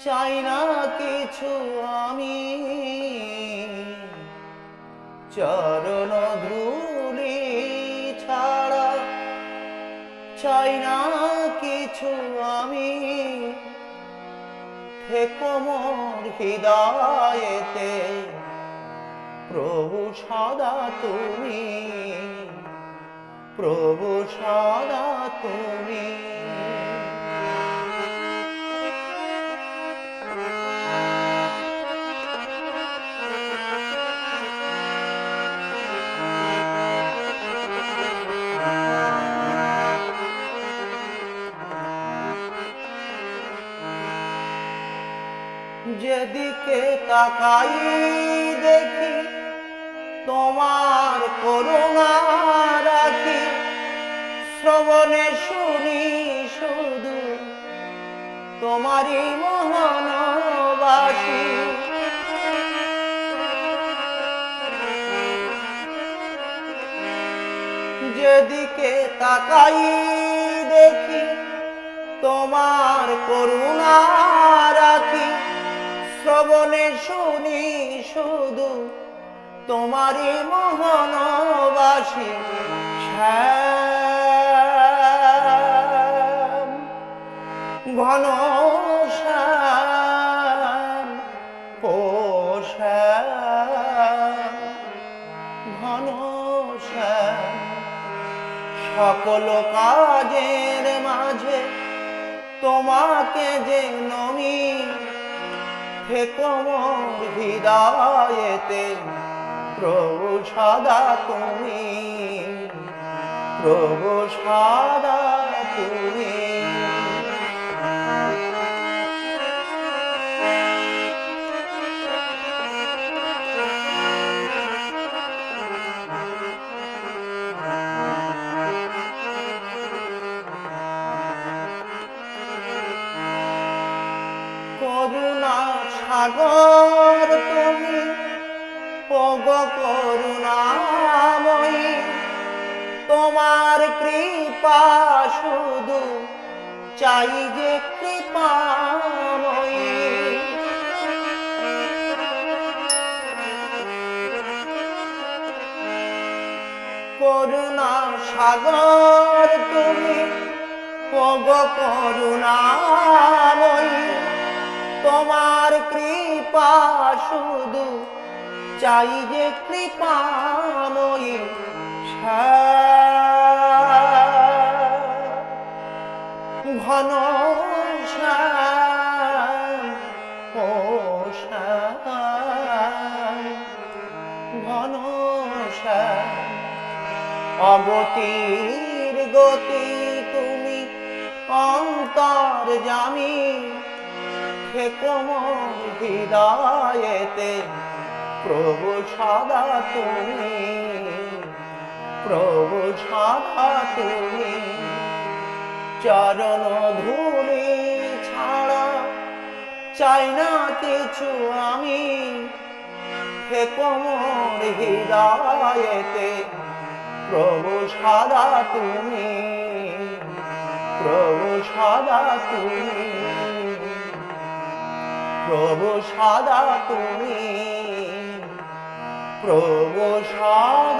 চাই না কিছু আমি, চরণ ধূলি ছাড়া চাই না কিছু আমি। থেকো মোর হৃদয়েতে প্রভু সদা তুমি, প্রভু সদা তুমি। যেদিকে তাকাই দেখি তোমার করুণা রাখি, শ্রবণে শুনি শুধু তোমারই মোহনবাসী। যেদিকে তাকাই দেখি তোমার করুণা রাখি, শ্রবণে শুনি শুধু তোমারই মোহনবাসী। শ্যাম ঘন শ্যাম ও শ্যাম ঘন শ্যাম, সকল কাজের মাঝে তোমাকে যে নমি। থেকো মোর হৃদয়েতে প্রভু সদা তুমি, প্রভু সদা তুমি। করুণা সাগর তুমি, ওগো করুণাময়ী, তোমার কৃপা শুধু চাই যে কৃপাময়ী। করুণা সাগর তুমি, ওগো করুণাময়ী, তোমার কৃপা শুধু চাই যে কৃপাময়ী। ঘন শ্যাম ও শ্যাম ঘন শ্যাম, অগতির গতি তুমি অন্তর্যামী। থেকো মোর হৃদয়েতে প্রভু সদা তুমি, প্রভু সদা তুমি। চরণ ধূলি ছাড়া চাই না কিছু আমি। থেকো মোর হৃদয়েতে প্রভু সদা তুমি, প্রভু সদা তুমি, প্রভু সদা তুমি, প্রভু সদা।